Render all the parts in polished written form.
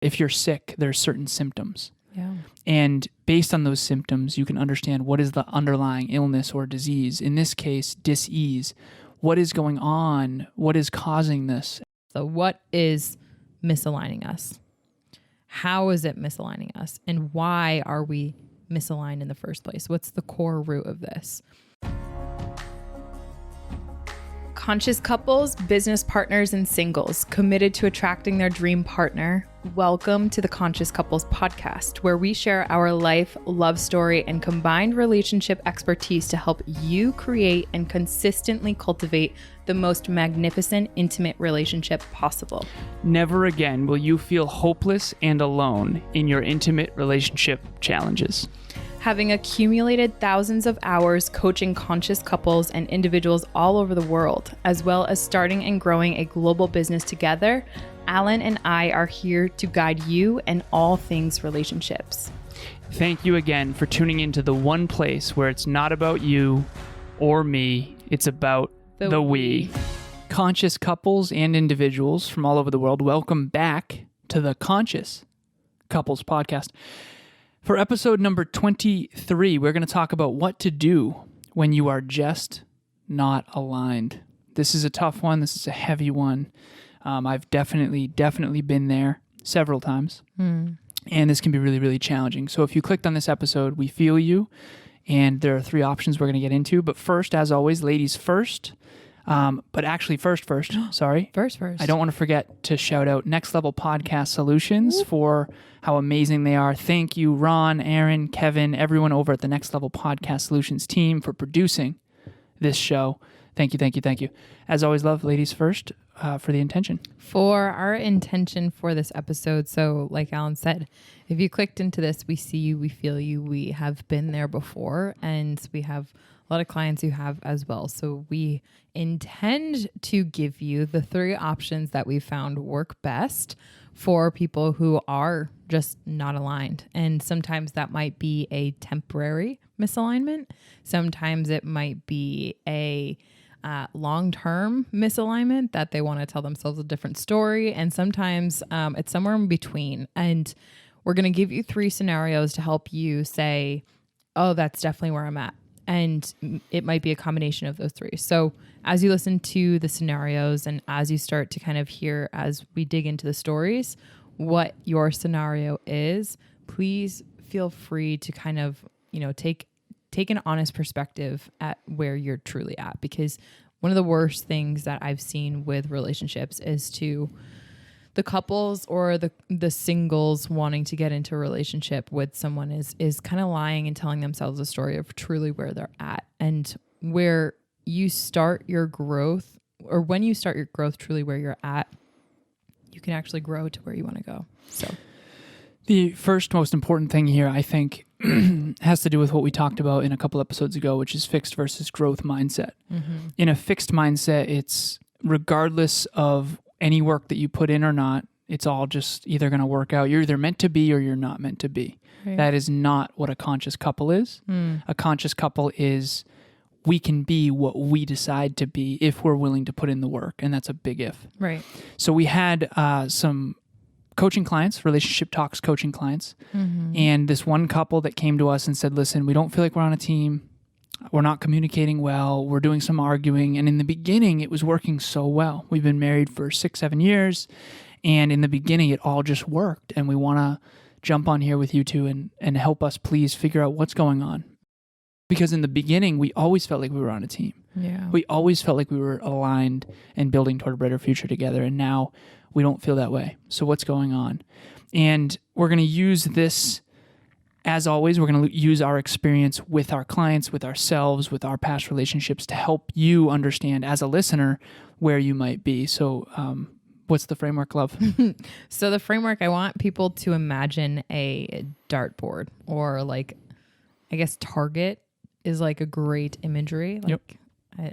If you're sick, there's certain symptoms. Yeah. And based on those symptoms, you can understand what is the underlying illness or disease. In this case, dis-ease. What is going on? What is causing this? So what is misaligning us? How is it misaligning us? And why are we misaligned in the first place? What's the core root of this? Conscious couples, business partners, and singles committed to attracting their dream partner. Welcome to the Conscious Couples podcast, where we share our life, love story, and combined relationship expertise to help you create and consistently cultivate the most magnificent, intimate relationship possible. Never again will you feel hopeless and alone in your intimate relationship challenges. Having accumulated thousands of hours coaching conscious couples and individuals all over the world, as well as starting and growing a global business together, Alan and I are here to guide you in all things relationships. Thank you again for tuning into the one place where it's not about you or me, it's about the we. Conscious couples and individuals from all over the world, welcome back to the Conscious Couples podcast. For episode number 23, we're going to talk about what to do when you are just not aligned. This is a tough one. This is a heavy one. I've definitely been there several times. And this can be really, really challenging. So if you clicked on this episode, we feel you. And there are three options we're going to get into. But first, as always, ladies first. But actually first, sorry. First. I don't want to forget to shout out Next Level Podcast Solutions for how amazing they are. Thank you, Ron, Aaron, Kevin, everyone over at the Next Level Podcast Solutions team for producing this show. Thank you. As always, love, ladies first, for the intention. For our intention for this episode, so like Alan said, if you clicked into this, we see you, we feel you, we have been there before, and we have a lot of clients who have as well. So we intend to give you the three options that we found work best for people who are just not aligned. And sometimes that might be a temporary misalignment. Sometimes it might be a long-term misalignment that they want to tell themselves a different story. And sometimes it's somewhere in between. And we're going to give you three scenarios to help you say, oh, that's definitely where I'm at. And it might be a combination of those three. So as you listen to the scenarios and as you start to kind of hear, as we dig into the stories, what your scenario is, please feel free to kind of, take an honest perspective at where you're truly at. Because one of the worst things that I've seen with relationships is to the couples or the singles wanting to get into a relationship with someone is kind of lying and telling themselves a story of truly where they're at. And where you start your growth, or when you start your growth truly where you're at, you can actually grow to where you want to go. So the first most important thing here, I think, has to do with what we talked about in a couple episodes ago, which is fixed versus growth mindset. In a fixed mindset, it's regardless of any work that you put in or not, it's all just either going to work out. You're either meant to be or you're not meant to be. Right. That is not what a conscious couple is. A conscious couple is we can be what we decide to be if we're willing to put in the work. And that's a big if. Right. So we had some coaching clients, relationship talks coaching clients. And this one couple that came to us and said, listen, we don't feel like we're on a team. We're not communicating well. We're doing some arguing. And in the beginning, it was working so well. We've been married for 6-7 years. And in the beginning, it all just worked. And we want to jump on here with you two and help us please figure out what's going on. Because in the beginning, we always felt like we were on a team. Yeah. We always felt like we were aligned and building toward a better future together. And now we don't feel that way. So what's going on? And we're going to use this. As always, we're going to use our experience with our clients, with ourselves, with our past relationships to help you understand as a listener where you might be. So what's the framework, love? So the framework, I want people to imagine a dartboard, or like, I guess Target is like a great imagery. Like,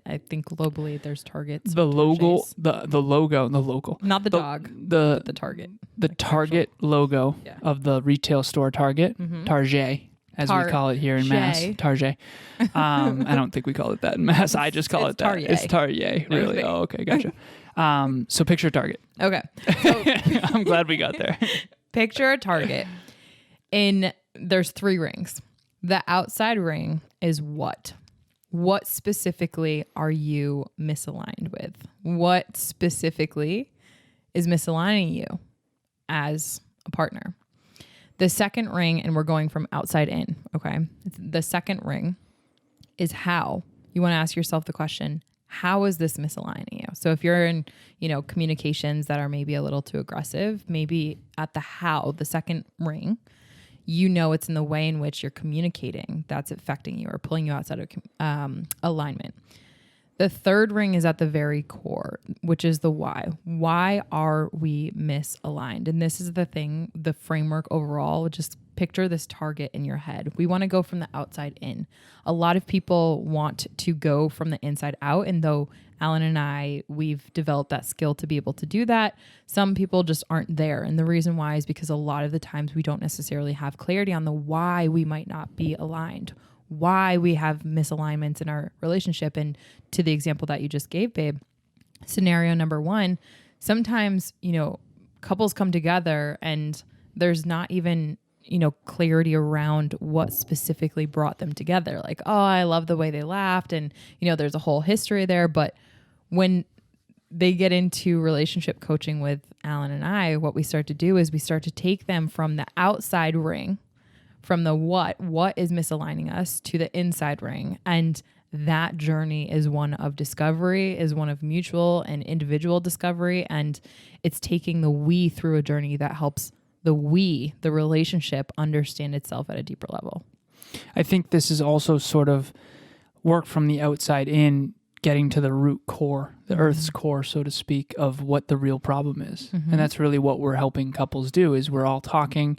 I think globally there's Targets. The logo, the logo. Not the dog, but the Target. The like Target logo of the retail store Target, Target, as we call it here in Mass. Target. I don't think we call it that in Mass. I just call it that. Target. It's Target, really. Oh, okay, gotcha. So picture Target. Okay. So, I'm glad we got there. picture a target. There's 3 rings. The outside ring is what? What specifically are you misaligned with? What specifically is misaligning you as a partner? The second ring, and we're going from outside in, okay? The second ring is how. You want to ask yourself the question, how is this misaligning you? So if you're in, communications that are maybe a little too aggressive, maybe at the how, the second ring, it's in the way in which you're communicating that's affecting you or pulling you outside of alignment. The third ring is at the very core, which is the why. Why are we misaligned? And this is the framework overall. Just picture this target in your head. We want to go from the outside in. A lot of people want to go from the inside out. And though Alan and I, we've developed that skill to be able to do that, some people just aren't there. And the reason why is because a lot of the times we don't necessarily have clarity on the why we might not be aligned, why we have misalignments in our relationship. And to the example that you just gave, babe, scenario number 1, sometimes, couples come together and there's not even, clarity around what specifically brought them together. Like, oh, I love the way they laughed. And, there's a whole history there. But when they get into relationship coaching with Alan and I, what we start to do is we start to take them from the outside ring, from the what is misaligning us, to the inside ring. And that journey is one of discovery, is one of mutual and individual discovery. And it's taking the we through a journey that helps the relationship understand itself at a deeper level. I think this is also sort of work from the outside in, getting to the root core, the Earth's core, so to speak, of what the real problem is. And that's really what we're helping couples do, is we're all talking.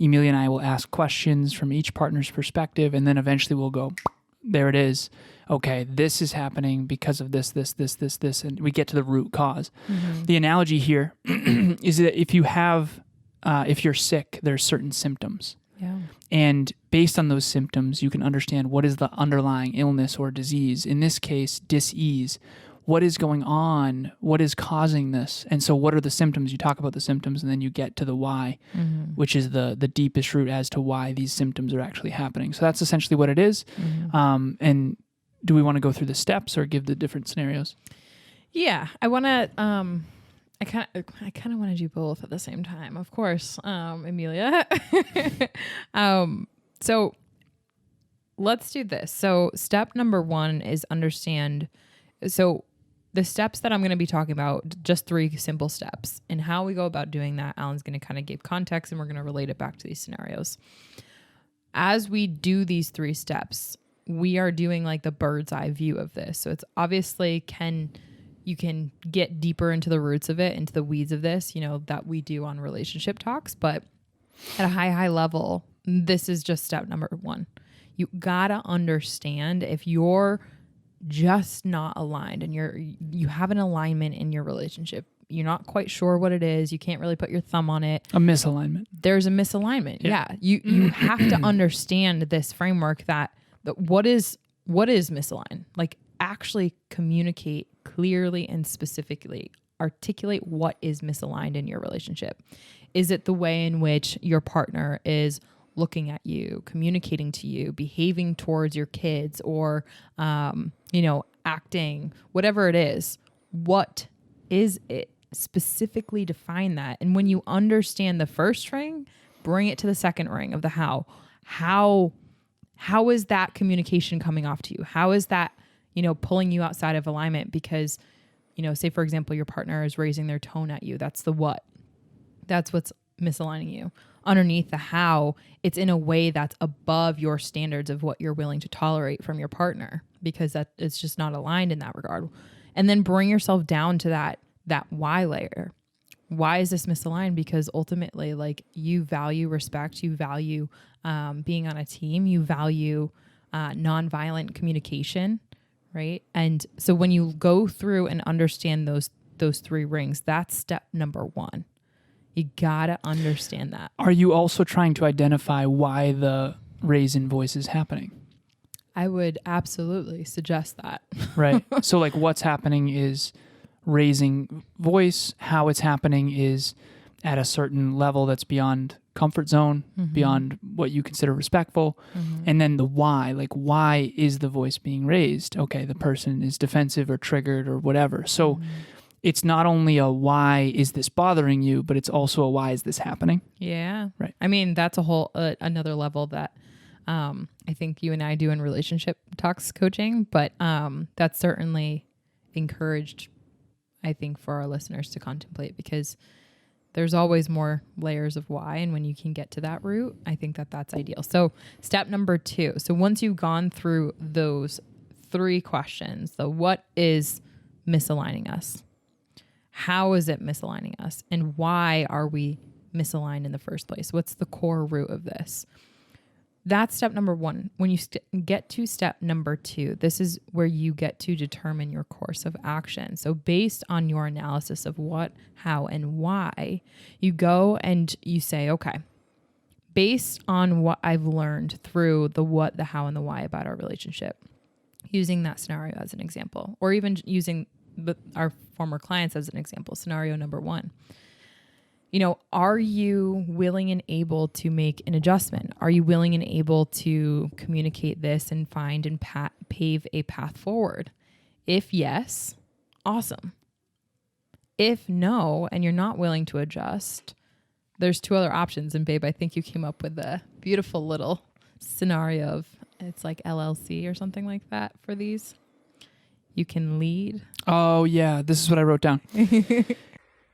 Emilia and I will ask questions from each partner's perspective, and then eventually we'll go, there it is. Okay, this is happening because of this, and we get to the root cause. The analogy here is that if you're sick, there's certain symptoms. Yeah. And based on those symptoms, you can understand what is the underlying illness or disease. In this case, dis-ease. What is going on? What is causing this? And so what are the symptoms? You talk about the symptoms, and then you get to the why, which is the deepest root as to why these symptoms are actually happening. So that's essentially what it is. And do we want to go through the steps or give the different scenarios? Yeah, I want to... I kind of want to do both at the same time, of course, Emilia. So let's do this. So step number 1 is understand. So the steps that I'm going to be talking about, just 3 simple steps, and how we go about doing that. Alan's going to kind of give context, and we're going to relate it back to these scenarios. As we do these 3 steps, we are doing like the bird's eye view of this. So it's obviously you can get deeper into the roots of it, into the weeds of this, that we do on relationship talks. But at a high level, this is just step number 1. You gotta understand if you're just not aligned and you have an alignment in your relationship. You're not quite sure what it is. You can't really put your thumb on it. A misalignment. There's a misalignment. Yeah. You have to understand this framework that what is misaligned? Like, actually communicate clearly and specifically. Articulate what is misaligned in your relationship. Is it the way in which your partner is looking at you, communicating to you, behaving towards your kids, or, acting, whatever it is? What is it? Specifically define that. And when you understand the first ring, bring it to the second ring of the how. How is that communication coming off to you? How is that, pulling you outside of alignment? Because, say for example, your partner is raising their tone at you. That's the what. That's what's misaligning you. Underneath the how, it's in a way that's above your standards of what you're willing to tolerate from your partner, because that it's just not aligned in that regard. And then bring yourself down to that why layer. Why is this misaligned? Because ultimately, like, you value respect, you value being on a team, you value nonviolent communication, right? And so when you go through and understand those 3 rings, that's step number 1. You gotta understand that. Are you also trying to identify why the raise in voice is happening? I would absolutely suggest that. Right. So like what's happening is raising voice. How it's happening is at a certain level that's beyond comfort zone, beyond what you consider respectful. And then the why, like, why is the voice being raised? Okay, the person is defensive or triggered or whatever. So it's not only a why is this bothering you, but it's also a why is this happening? Yeah. Right. I mean, that's a whole another level that I think you and I do in relationship talks coaching, but that's certainly encouraged, I think, for our listeners to contemplate, because there's always more layers of why. And when you can get to that root, I think that that's ideal. So step number 2. So once you've gone through those 3 questions, the what is misaligning us? How is it misaligning us? And why are we misaligned in the first place? What's the core root of this? That's step number 1. When you get to step number 2, this is where you get to determine your course of action. So based on your analysis of what, how, and why, you go and you say, okay, based on what I've learned through the what, the how, and the why about our relationship, using that scenario as an example, or even using our former clients as an example, scenario number 1. Are you willing and able to make an adjustment? Are you willing and able to communicate this and find and pave a path forward? If yes, awesome. If no, and you're not willing to adjust, there's 2 other options. And babe, I think you came up with a beautiful little scenario of, it's like LLC or something like that for these. You can lead. Oh yeah, this is what I wrote down.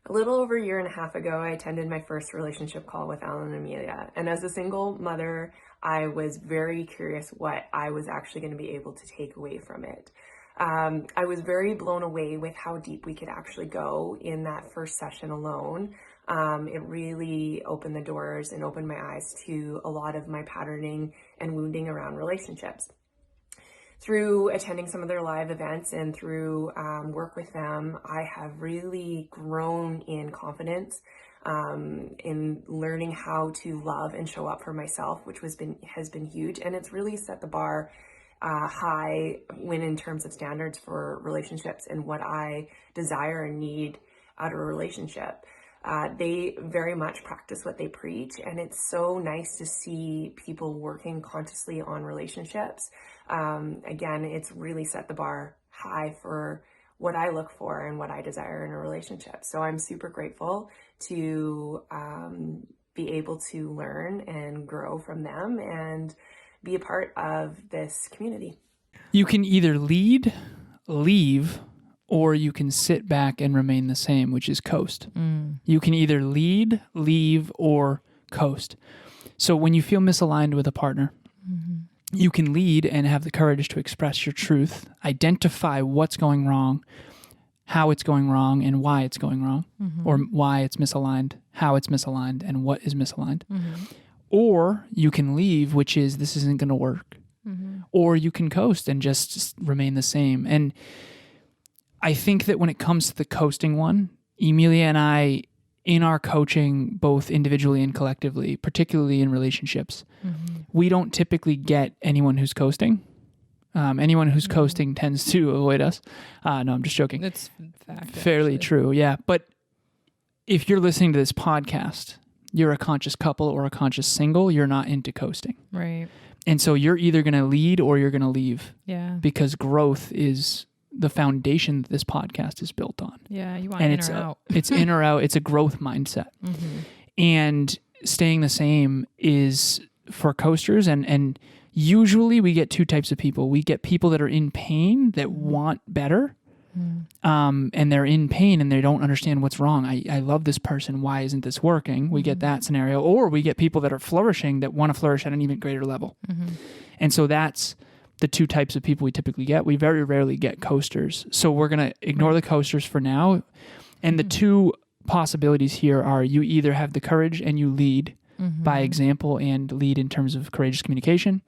A little over a year and a half ago, I attended my first relationship call with Alan and Emilia. And as a single mother, I was very curious what I was actually going to be able to take away from it. I was very blown away with how deep we could actually go in that first session alone. It really opened the doors and opened my eyes to a lot of my patterning and wounding around relationships. Through attending some of their live events and through work with them, I have really grown in confidence, in learning how to love and show up for myself, which has been huge. And it's really set the bar high when in terms of standards for relationships and what I desire and need out of a relationship. They very much practice what they preach, and it's so nice to see people working consciously on relationships. Again, it's really set the bar high for what I look for and what I desire in a relationship. So I'm super grateful to be able to learn and grow from them and be a part of this community. You can either lead, leave, or you can sit back and remain the same, which is coast. You can either lead, leave, or coast. So when you feel misaligned with a partner, you can lead and have the courage to express your truth, identify what's going wrong, how it's going wrong, and why it's going wrong, or why it's misaligned, how it's misaligned, and what is misaligned. Or you can leave, which is this isn't going to work. Or you can coast and just remain the same. And I think that when it comes to the coasting one, Emilia and I, in our coaching, both individually and collectively, particularly in relationships, we don't typically get anyone who's coasting. Anyone who's coasting tends to avoid us. No, I'm just joking. That's fact. Fairly true, yeah. But if you're listening to this podcast, you're a conscious couple or a conscious single, you're not into coasting. Right. And so you're either going to lead or you're going to leave. Yeah. Because growth is the foundation that this podcast is built on. Yeah, you want and in it's or out. It's in or out. It's a growth mindset. And staying the same is for coasters. And usually we get 2 types of people. We get people that are in pain that want better. And they're in pain and they don't understand what's wrong. I love this person. Why isn't this working? We get that scenario. Or we get people that are flourishing that want to flourish at an even greater level. And so that's the 2 types of people we typically get. We very rarely get coasters. So we're going to ignore the coasters for now. And the 2 possibilities here are you either have the courage and you lead by example and lead in terms of courageous communication,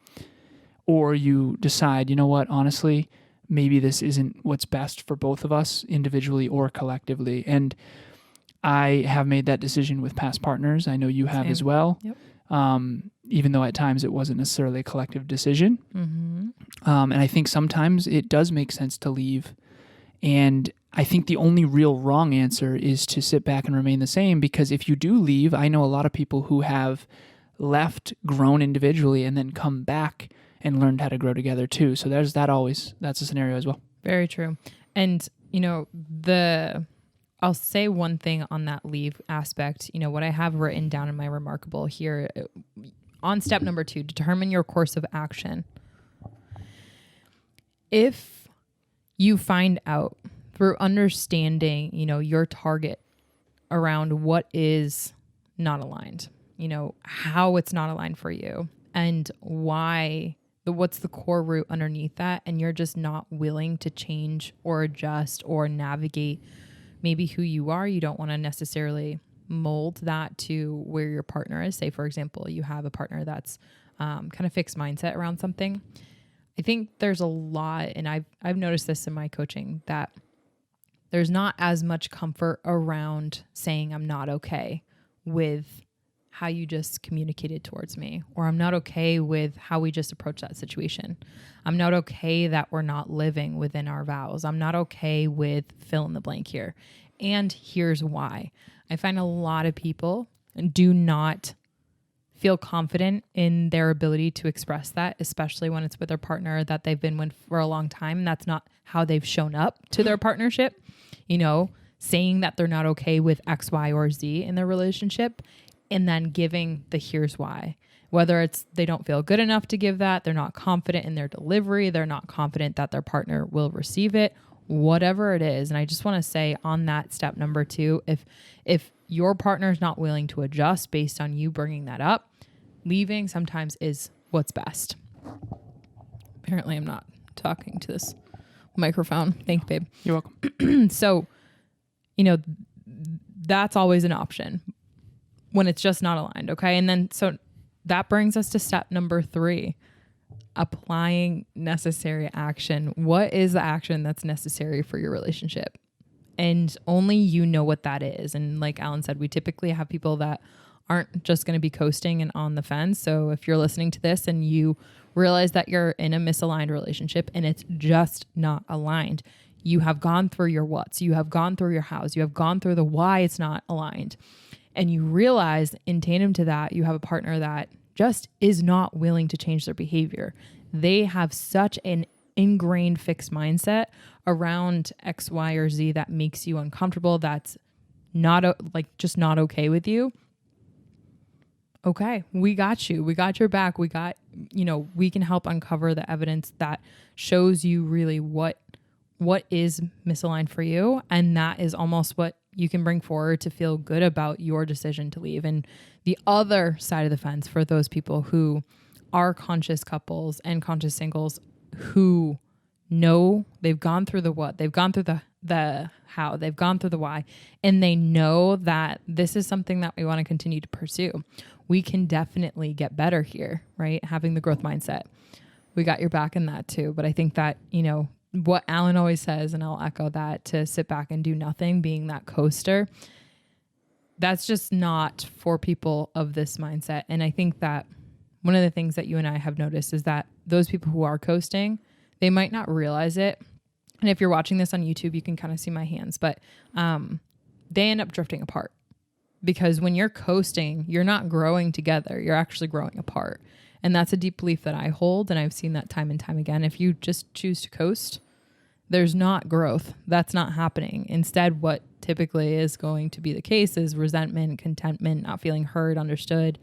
or you decide, you know what, honestly, maybe this isn't what's best for both of us individually or collectively. And I have made that decision with past partners. I know you have as well. Yep. Even though at times it wasn't necessarily a collective decision. And I think sometimes it does make sense to leave. And I think the only real wrong answer is to sit back and remain the same, because if you do leave, I know a lot of people who have left, grown individually, and then come back and learned how to grow together too. So that's a scenario as well. Very true. And, I'll say one thing on that leave aspect. What I have written down in my remarkable here on step number 2, determine your course of action. If you find out through understanding, your target around what is not aligned, how it's not aligned for you and what's the core root underneath that, and you're just not willing to change or adjust or navigate maybe who you are, you don't want to necessarily mold that to where your partner is. Say, for example, you have a partner that's kind of fixed mindset around something. I think there's a lot, and I've noticed this in my coaching, that there's not as much comfort around saying I'm not okay with how you just communicated towards me, or I'm not okay with how we just approached that situation. I'm not okay that we're not living within our vows. I'm not okay with fill in the blank here. And here's why. I find a lot of people do not feel confident in their ability to express that, especially when it's with their partner that they've been with for a long time. And that's not how they've shown up to their partnership, saying that they're not okay with X, Y, or Z in their relationship, and then giving the here's why. Whether it's they don't feel good enough to give that, they're not confident in their delivery, they're not confident that their partner will receive it, whatever it is. And I just want to say on that step number 2, if your partner's not willing to adjust based on you bringing that up, leaving sometimes is what's best. Apparently I'm not talking to this microphone. Thank you, babe. You're welcome. So, that's always an option when it's just not aligned. Okay. And then, so that brings us to step number 3, applying necessary action. What is the action that's necessary for your relationship? And only you know what that is. And like Alan said, we typically have people that aren't just going to be coasting and on the fence. So if you're listening to this and you realize that you're in a misaligned relationship and it's just not aligned, you have gone through your what's, you have gone through your hows, you have gone through the why it's not aligned. And you realize in tandem to that, you have a partner that just is not willing to change their behavior. They have such an ingrained fixed mindset around X, Y, or Z that makes you uncomfortable. That's not just not okay with you. Okay, we got you. We got your back. We got, we can help uncover the evidence that shows you really what is misaligned for you. And that is almost what you can bring forward to feel good about your decision to leave. And the other side of the fence for those people who are conscious couples and conscious singles who know they've gone through the what, they've gone through the how, they've gone through the why, and they know that this is something that we want to continue to pursue. We can definitely get better here, right? Having the growth mindset. We got your back in that too. But I think that, what Alan always says, and I'll echo that, to sit back and do nothing, being that coaster, that's just not for people of this mindset. And I think that one of the things that you and I have noticed is that those people who are coasting, they might not realize it. And if you're watching this on YouTube, you can kind of see my hands, but they end up drifting apart. Because when you're coasting, you're not growing together, you're actually growing apart. And that's a deep belief that I hold, and I've seen that time and time again. If you just choose to coast, there's not growth. That's not happening. Instead, what typically is going to be the case is resentment, contentment, not feeling heard, understood,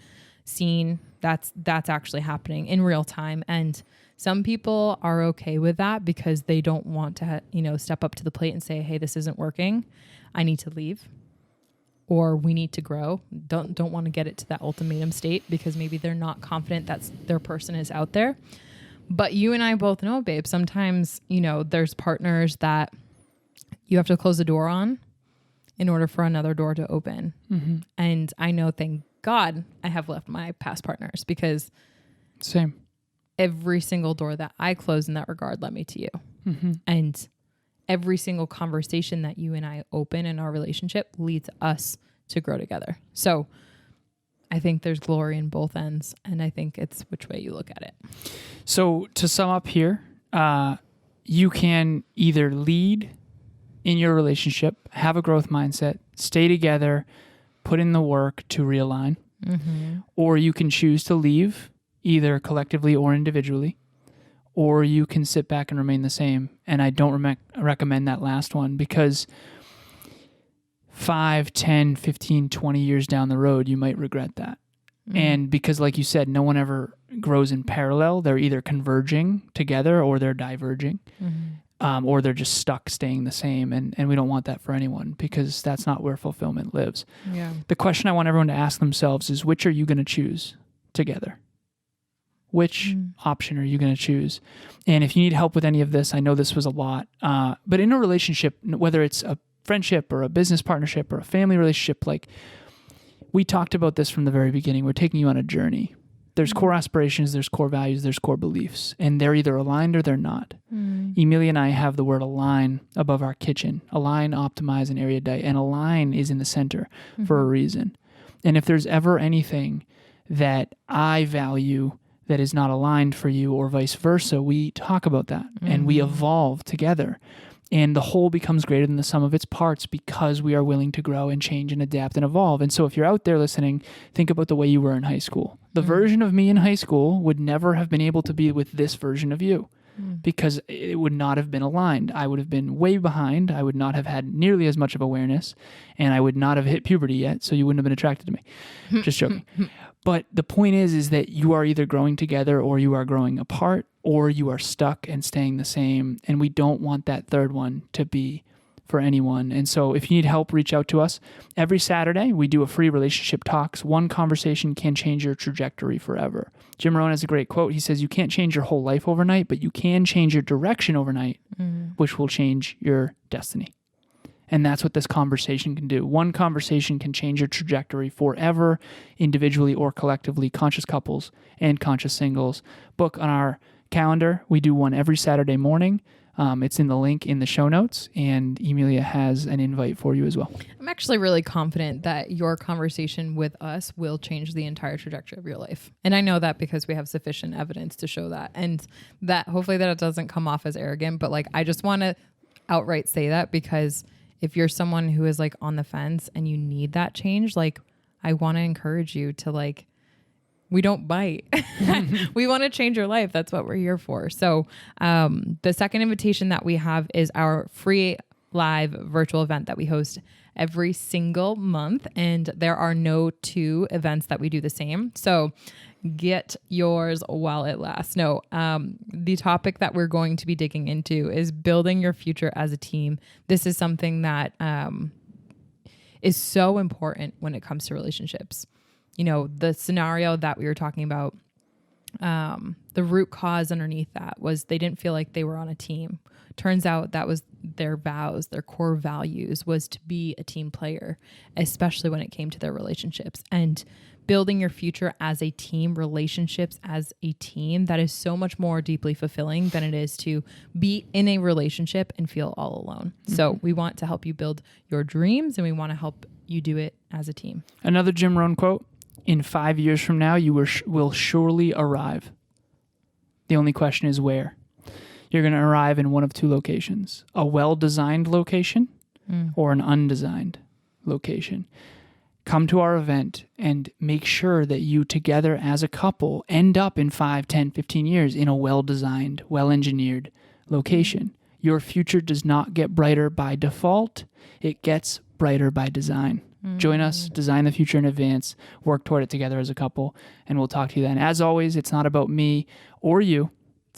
seen. That's actually happening in real time. And some people are okay with that because they don't want to, step up to the plate and say, hey, this isn't working. I need to leave. Or we need to grow. Don't want to get it to that ultimatum state because maybe they're not confident that their person is out there. But you and I both know, babe, sometimes, there's partners that you have to close the door on in order for another door to open. Mm-hmm. And I know, thank God, I have left my past partners because same. Every single door that I closed in that regard led me to you. Mm-hmm. And every single conversation that you and I open in our relationship leads us to grow together. So I think there's glory in both ends, and I think it's which way you look at it. So to sum up here, you can either lead in your relationship, have a growth mindset, stay together, put in the work to realign, or you can choose to leave either collectively or individually, or you can sit back and remain the same. And I don't recommend that last one, because 5, 10, 15, 20 years down the road, you might regret that. And because, like you said, no one ever grows in parallel. They're either converging together or they're diverging, or they're just stuck staying the same. And we don't want that for anyone, because that's not where fulfillment lives. Yeah. The question I want everyone to ask themselves is, which are you going to choose together? Which option are you going to choose? And if you need help with any of this, I know this was a lot, but in a relationship, whether it's a friendship or a business partnership or a family relationship, like we talked about this from the very beginning, we're taking you on a journey. There's core aspirations, there's core values, there's core beliefs, and they're either aligned or they're not. Emilia and I have the word align above our kitchen. Align, optimize, and erudite. And align is in the center for a reason. And if there's ever anything that I value that is not aligned for you, or vice versa, we talk about that and we evolve together. And the whole becomes greater than the sum of its parts, because we are willing to grow and change and adapt and evolve. And so if you're out there listening, think about the way you were in high school. The version of me in high school would never have been able to be with this version of you, because it would not have been aligned. I would have been way behind. I would not have had nearly as much of awareness, and I would not have hit puberty yet, so you wouldn't have been attracted to me. Just joking. But the point is that you are either growing together or you are growing apart, or you are stuck and staying the same. And we don't want that third one to be for anyone. And so if you need help, reach out to us. Every Saturday, we do a free relationship talks. One conversation can change your trajectory forever. Jim Rohn has a great quote. He says, you can't change your whole life overnight, but you can change your direction overnight, which will change your destiny. And that's what this conversation can do. One conversation can change your trajectory forever, individually or collectively. Conscious couples and conscious singles. Book on our calendar. We do one every Saturday morning. It's in the link in the show notes, and Emilia has an invite for you as well. I'm actually really confident that your conversation with us will change the entire trajectory of your life. And I know that because we have sufficient evidence to show that. And that hopefully that it doesn't come off as arrogant, but like, I just want to outright say that, because if you're someone who is like on the fence and you need that change, like I want to encourage you to like, we don't bite. We want to change your life. That's what we're here for. So the second invitation that we have is our free live virtual event that we host every single month. And there are no two events that we do the same. So get yours while it lasts. No, the topic that we're going to be digging into is building your future as a team. This is something that is so important when it comes to relationships. You know, the scenario that we were talking about, the root cause underneath that was they didn't feel like they were on a team. Turns out that was their vows, their core values was to be a team player, especially when it came to their relationships. And building your future as a team, relationships as a team, that is so much more deeply fulfilling than it is to be in a relationship and feel all alone. So we want to help you build your dreams, and we want to help you do it as a team. Another Jim Rohn quote: in 5 years from now, you will surely arrive. The only question is where. You're going to arrive in one of two locations: a well-designed location or an undesigned location. Come to our event and make sure that you together as a couple end up in 5, 10, 15 years in a well-designed, well-engineered location. Your future does not get brighter by default. It gets brighter by design. Join us, design the future in advance, work toward it together as a couple, and we'll talk to you then. As always, it's not about me or you.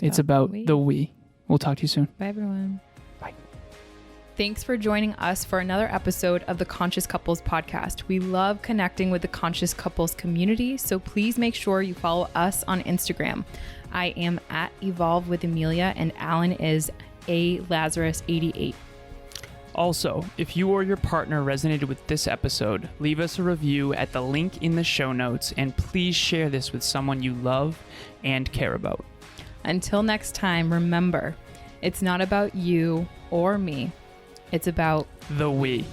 It's about the we. We'll talk to you soon. Bye, everyone. Bye. Thanks for joining us for another episode of the Conscious Couples podcast. We love connecting with the Conscious Couples community, so please make sure you follow us on Instagram. I am at Evolve with Emilia, and Alan is a Lazaros 88. Also, if you or your partner resonated with this episode, leave us a review at the link in the show notes, and please share this with someone you love and care about. Until next time, remember, it's not about you or me. It's about the we.